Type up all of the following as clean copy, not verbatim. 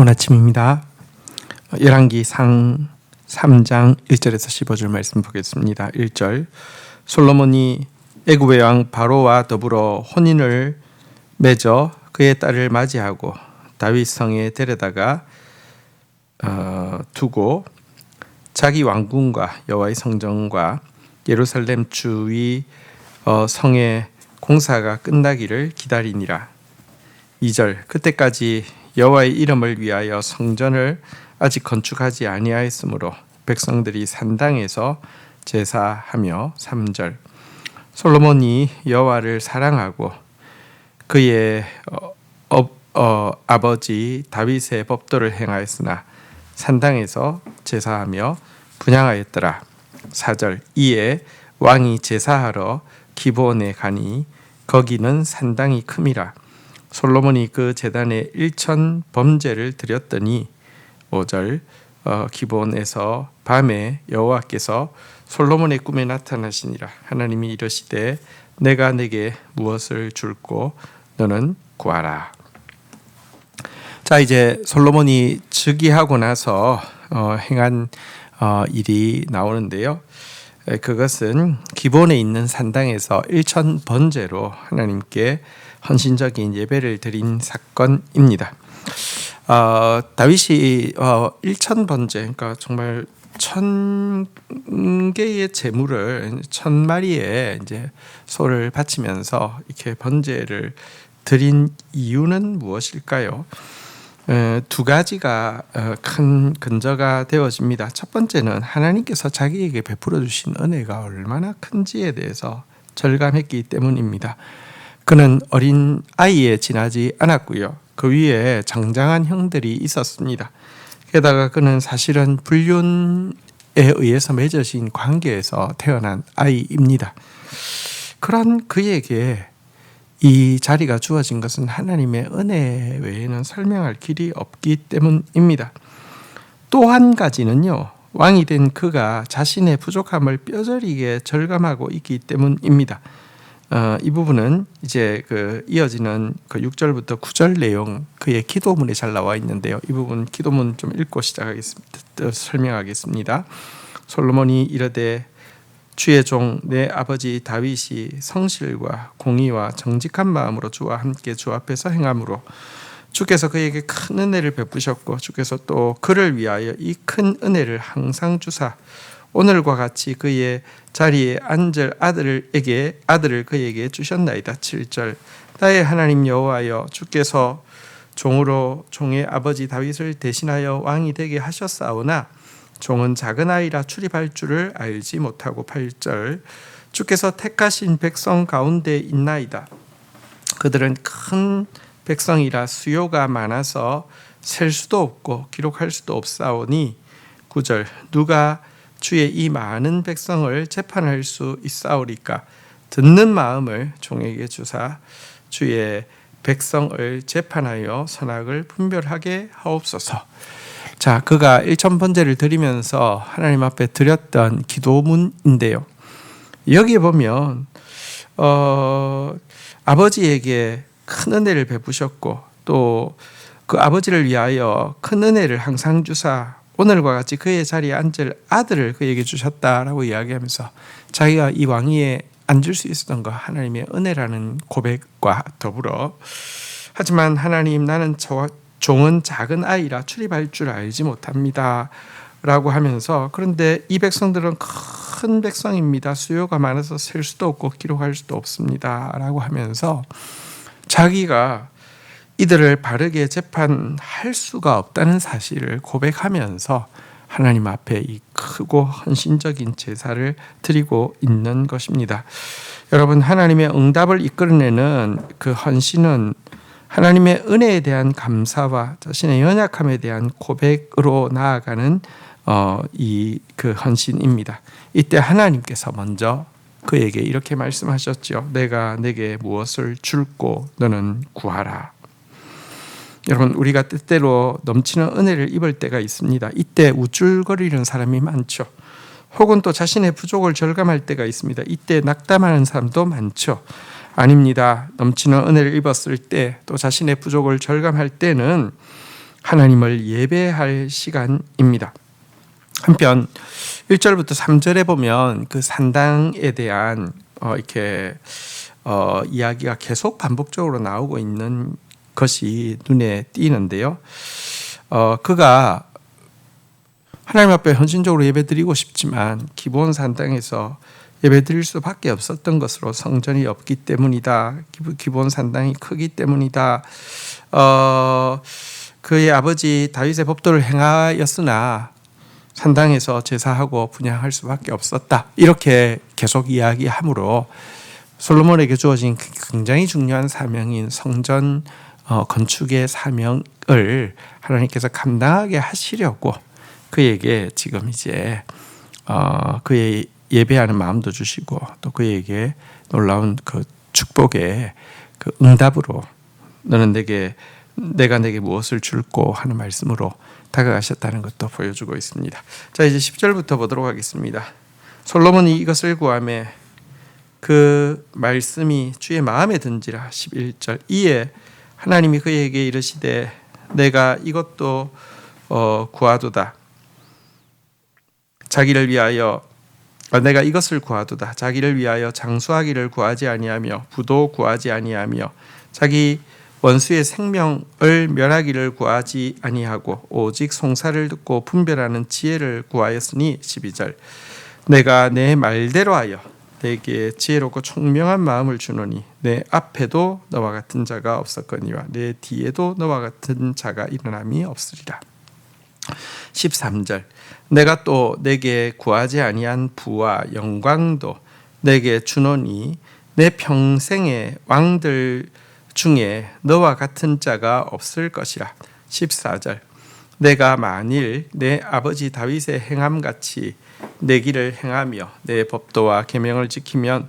좋은 아침입니다. 열왕기상 3장 1절에서 15절 말씀 보겠습니다. 1절 솔로몬이 애굽의 왕 바로와 더불어 혼인을 맺어 그의 딸을 맞이하고 다윗 성에 데려다가 두고 자기 왕궁과 여호와의 성전과 예루살렘 주위 성의 공사가 끝나기를 기다리니라. 2절 그때까지 여호와의 이름을 위하여 성전을 아직 건축하지 아니하였으므로 백성들이 산당에서 제사하며 3절 솔로몬이 여호와를 사랑하고 그의 아버지 다윗의 법도를 행하였으나 산당에서 제사하며 분향하였더라. 4절 이에 왕이 제사하러 기브온에 가니 거기는 산당이 큼이라. 솔로몬이 그 제단에 1천 범제를 드렸더니 5절 기브온에서 밤에 여호와께서 솔로몬의 꿈에 나타나시니라. 하나님이 이르시되 내가 내게 무엇을 줄꼬 너는 구하라. 자, 이제 솔로몬이 즉위하고 나서 행한 일이 나오는데요. 그것은 기브온에 있는 산당에서 1천 번제로 하나님께 헌신적인 예배를 드린 사건입니다. 다윗이 1천 번제, 그러니까 정말 1,000개의 제물을 1,000마리의 이제 소를 바치면서 이렇게 번제를 드린 이유는 무엇일까요? 두 가지가 큰 근저가 되어집니다. 첫 번째는 하나님께서 자기에게 베풀어 주신 은혜가 얼마나 큰지에 대해서 절감했기 때문입니다. 그는 어린 아이에 지나지 않았고요. 그 위에 장장한 형들이 있었습니다. 게다가 그는 사실은 불륜에 의해서 맺어진 관계에서 태어난 아이입니다. 그런 그에게 이 자리가 주어진 것은 하나님의 은혜 외에는 설명할 길이 없기 때문입니다. 또 한 가지는요, 왕이 된 그가 자신의 부족함을 뼈저리게 절감하고 있기 때문입니다. 이 부분은 이제 이어지는 6절부터 9절 내용 그의 기도문에 잘 나와 있는데요. 이 부분 기도문 좀 읽고 시작하겠습니다. 설명하겠습니다. 솔로몬이 이르되 주의 종 내 아버지 다윗이 성실과 공의와 정직한 마음으로 주와 함께 주 앞에서 행함으로 주께서 그에게 큰 은혜를 베푸셨고 주께서 또 그를 위하여 이 큰 은혜를 항상 주사 오늘과 같이 그의 자리에 앉을 아들을 그에게 주셨나이다. 7절 나의 하나님 여호와여 주께서 종으로 종의 아버지 다윗을 대신하여 왕이 되게 하셨사오나 종은 작은 아이라 출입할 줄을 알지 못하고 8절 주께서 택하신 백성 가운데 있나이다. 그들은 큰 백성이라 수요가 많아서 셀 수도 없고 기록할 수도 없사오니 9절 누가 주의 이 많은 백성을 재판할 수 있사오리까. 듣는 마음을 종에게 주사 주의 백성을 재판하여 선악을 분별하게 하옵소서. 자, 그가 1천 번제를 드리면서 하나님 앞에 드렸던 기도문인데요. 여기에 보면 아버지에게 큰 은혜를 베푸셨고 또 그 아버지를 위하여 큰 은혜를 항상 주사 오늘과 같이 그의 자리에 앉을 아들을 그에게 주셨다라고 이야기하면서 자기가 이 왕위에 앉을 수 있었던 것 하나님의 은혜라는 고백과 더불어 하지만 하나님 나는 종은 작은 아이라 출입할 줄 알지 못합니다 라고 하면서 그런데 이 백성들은 큰 백성입니다. 수요가 많아서 셀 수도 없고 기록할 수도 없습니다 라고 하면서 자기가 이들을 바르게 재판할 수가 없다는 사실을 고백하면서 하나님 앞에 이 크고 헌신적인 제사를 드리고 있는 것입니다. 여러분, 하나님의 응답을 이끌어내는 그 헌신은 하나님의 은혜에 대한 감사와 자신의 연약함에 대한 고백으로 나아가는 그 헌신입니다. 이때 하나님께서 먼저 그에게 이렇게 말씀하셨죠. 내가 내게 무엇을 줄꼬 너는 구하라. 여러분, 우리가 때때로 넘치는 은혜를 입을 때가 있습니다. 이때 우쭐거리는 사람이 많죠. 혹은 또 자신의 부족을 절감할 때가 있습니다. 이때 낙담하는 사람도 많죠. 아닙니다. 넘치는 은혜를 입었을 때 또 자신의 부족을 절감할 때는 하나님을 예배할 시간입니다. 한편 1절부터 3절에 보면 그 산당에 대한 이야기가 계속 반복적으로 나오고 있는 것이 눈에 띄는데요. 그가 하나님 앞에 헌신적으로 예배드리고 싶지만 기본 산당에서 예배드릴 수밖에 없었던 것으로 성전이 없기 때문이다. 기본 산당이 크기 때문이다. 그의 아버지 다윗의 법도를 행하였으나 산당에서 제사하고 분향할 수밖에 없었다. 이렇게 계속 이야기하므로 솔로몬에게 주어진 굉장히 중요한 사명인 성전 건축의 사명을 하나님께서 감당하게 하시려고 그에게 지금 이제 그의 예배하는 마음도 주시고 또 그에게 놀라운 그 축복의 그 응답으로 너는 내가 내게 무엇을 줄고 하는 말씀으로 다가가셨다는 것도 보여주고 있습니다. 자, 이제 10절부터 보도록 하겠습니다. 솔로몬이 이것을 구하매 그 말씀이 주의 마음에 든지라. 11절. 이에 하나님이 그에게 이르시되 내가 이것도 구하도다. 내가 이것을 구하도다. 자기를 위하여 장수하기를 구하지 아니하며 부도 구하지 아니하며 자기 원수의 생명을 멸하기를 구하지 아니하고 오직 송사를 듣고 분별하는 지혜를 구하였으니. 12절. 내가 내 말대로 하여 내게 지혜롭고 총명한 마음을 주노니 내 앞에도 너와 같은 자가 없었거니와 내 뒤에도 너와 같은 자가 일어남이 없으리라. 13절. 내가 또 내게 구하지 아니한 부와 영광도 내게 주노니 내 평생의 왕들 중에 너와 같은 자가 없을 것이라. 14절. 내가 만일 내 아버지 다윗의 행함같이 내 길을 행하며 내 법도와 계명을 지키면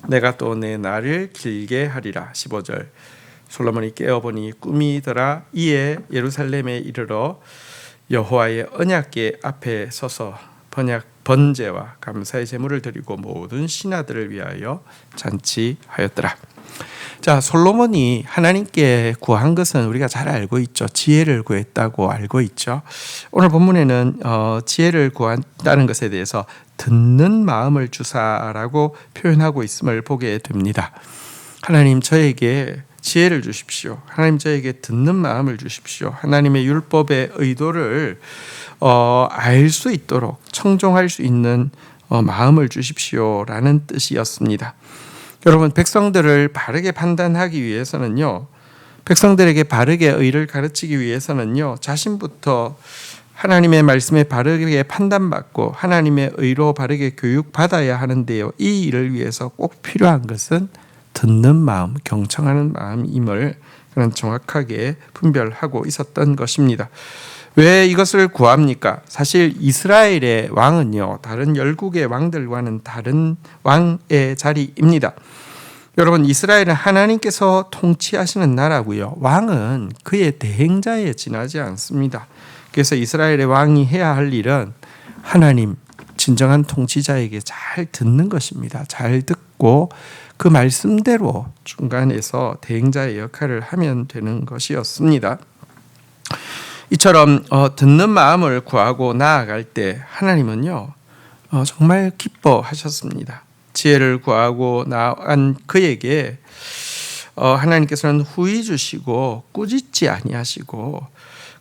내가 또 내 날을 길게 하리라. 15절. 솔로몬이 깨어보니 꿈이더라. 이에 예루살렘에 이르러 여호와의 언약궤 앞에 서서 번제와 감사의 제물을 드리고 모든 신하들을 위하여 잔치하였더라. 자, 솔로몬이 하나님께 구한 것은 우리가 잘 알고 있죠. 지혜를 구했다고 알고 있죠. 오늘 본문에는 지혜를 구한다는 것에 대해서 듣는 마음을 주사라고 표현하고 있음을 보게 됩니다. 하나님 저에게 지혜를 주십시오. 하나님 저에게 듣는 마음을 주십시오. 하나님의 율법의 의도를 알 수 있도록 청종할 수 있는 마음을 주십시오라는 뜻이었습니다. 여러분, 백성들을 바르게 판단하기 위해서는요, 백성들에게 바르게 의를 가르치기 위해서는요, 자신부터 하나님의 말씀에 바르게 판단받고 하나님의 의로 바르게 교육받아야 하는데요, 이 일을 위해서 꼭 필요한 것은 듣는 마음, 경청하는 마음임을 그는 정확하게 분별하고 있었던 것입니다. 왜 이것을 구합니까? 사실 이스라엘의 왕은요, 다른 열국의 왕들과는 다른 왕의 자리입니다. 여러분, 이스라엘은 하나님께서 통치하시는 나라고요. 왕은 그의 대행자에 지나지 않습니다. 그래서 이스라엘의 왕이 해야 할 일은 하나님, 진정한 통치자에게 잘 듣는 것입니다. 잘 듣고 그 말씀대로 중간에서 대행자의 역할을 하면 되는 것이었습니다. 이처럼 듣는 마음을 구하고 나아갈 때 하나님은요, 정말 기뻐하셨습니다. 지혜를 구하고 나아간 그에게 하나님께서는 후히 주시고 꾸짖지 아니하시고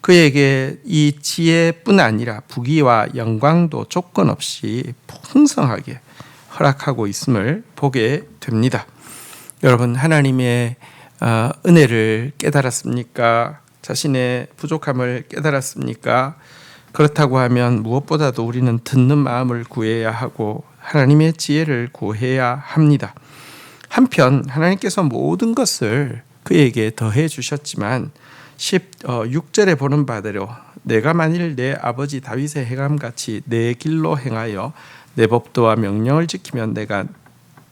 그에게 이 지혜뿐 아니라 부귀와 영광도 조건 없이 풍성하게 허락하고 있음을 보게 됩니다. 여러분, 하나님의 은혜를 깨달았습니까? 자신의 부족함을 깨달았습니까? 그렇다고 하면 무엇보다도 우리는 듣는 마음을 구해야 하고 하나님의 지혜를 구해야 합니다. 한편 하나님께서 모든 것을 그에게 더해 주셨지만 16절에 보는 바대로 내가 만일 내 아버지 다윗의 행함같이 내 길로 행하여 내 법도와 명령을 지키면 내가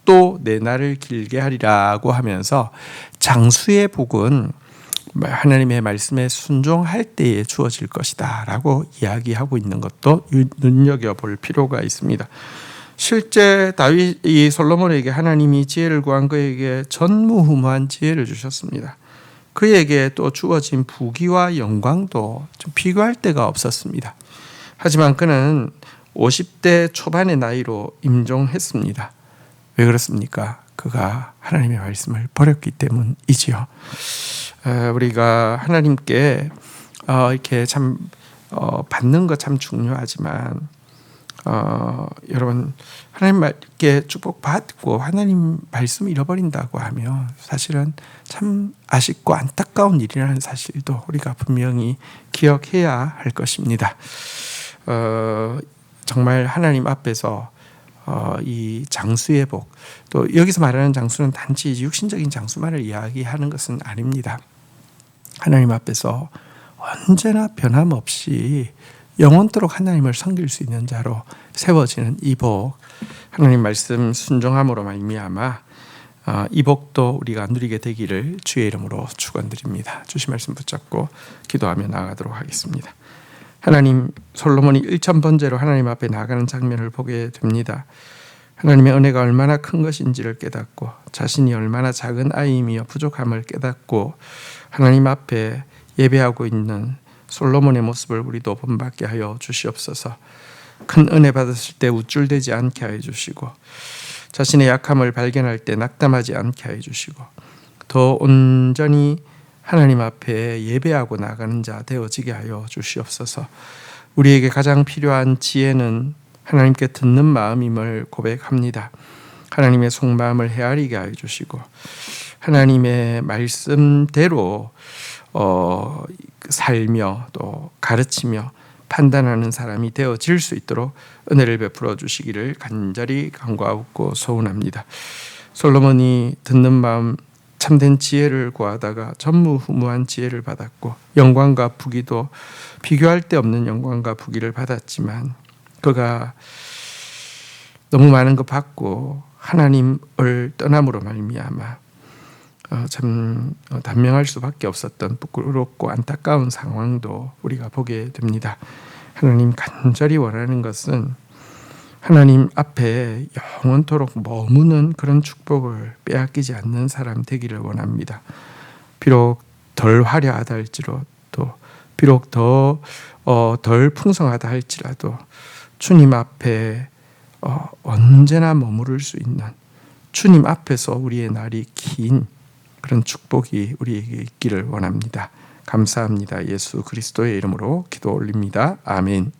또 내 날을 길게 하리라고 하면서 장수의 복은 하나님의 말씀에 순종할 때에 주어질 것이다 라고 이야기하고 있는 것도 눈여겨볼 필요가 있습니다. 실제 다윗이 솔로몬에게 하나님이 지혜를 구한 그에게 전무후무한 지혜를 주셨습니다. 그에게 또 주어진 부귀와 영광도 좀 비교할 데가 없었습니다. 하지만 그는 50대 초반의 나이로 임종했습니다. 왜 그렇습니까? 그가 하나님의 말씀을 버렸기 때문이지요. 우리가 하나님께 이렇게 참 받는 것 참 중요하지만 여러분 하나님께 축복받고 하나님 말씀 잃어버린다고 하면 사실은 참 아쉽고 안타까운 일이라는 사실도 우리가 분명히 기억해야 할 것입니다. 정말 하나님 앞에서 이 장수의 복, 또 여기서 말하는 장수는 단지 육신적인 장수만을 이야기하는 것은 아닙니다. 하나님 앞에서 언제나 변함없이 영원토록 하나님을 섬길 수 있는 자로 세워지는 이 복, 하나님 말씀 순종함으로 말미암아 이 복도 우리가 누리게 되기를 주의 이름으로 축원드립니다. 주신 말씀 붙잡고 기도하며 나아가도록 하겠습니다. 하나님, 솔로몬이 1000번째로 하나님 앞에 나가는 장면을 보게 됩니다. 하나님의 은혜가 얼마나 큰 것인지를 깨닫고 자신이 얼마나 작은 아이이며 부족함을 깨닫고 하나님 앞에 예배하고 있는 솔로몬의 모습을 우리도 본받게 하여 주시옵소서. 큰 은혜 받았을 때 우쭐대지 않게 하여 주시고 자신의 약함을 발견할 때 낙담하지 않게 하여 주시고 더 온전히 하나님 앞에 예배하고 나가는 자 되어지게 하여 주시옵소서. 우리에게 가장 필요한 지혜는 하나님께 듣는 마음임을 고백합니다. 하나님의 속마음을 헤아리게 하여 주시고 하나님의 말씀대로 살며 또 가르치며 판단하는 사람이 되어질 수 있도록 은혜를 베풀어 주시기를 간절히 간구하고 소원합니다. 솔로몬이 듣는 마음 참된 지혜를 구하다가 전무후무한 지혜를 받았고 영광과 부귀도 비교할 데 없는 영광과 부귀를 받았지만 그가 너무 많은 거 받고 하나님을 떠남으로 말미암아 참 단명할 수밖에 없었던 부끄럽고 안타까운 상황도 우리가 보게 됩니다. 하나님 간절히 원하는 것은 하나님 앞에 영원토록 머무는 그런 축복을 빼앗기지 않는 사람 되기를 원합니다. 비록 덜 화려하다 할지라도 비록 덜 풍성하다 할지라도 주님 앞에 언제나 머무를 수 있는 주님 앞에서 우리의 날이 긴 그런 축복이 우리에게 있기를 원합니다. 감사합니다. 예수 그리스도의 이름으로 기도 올립니다. 아멘.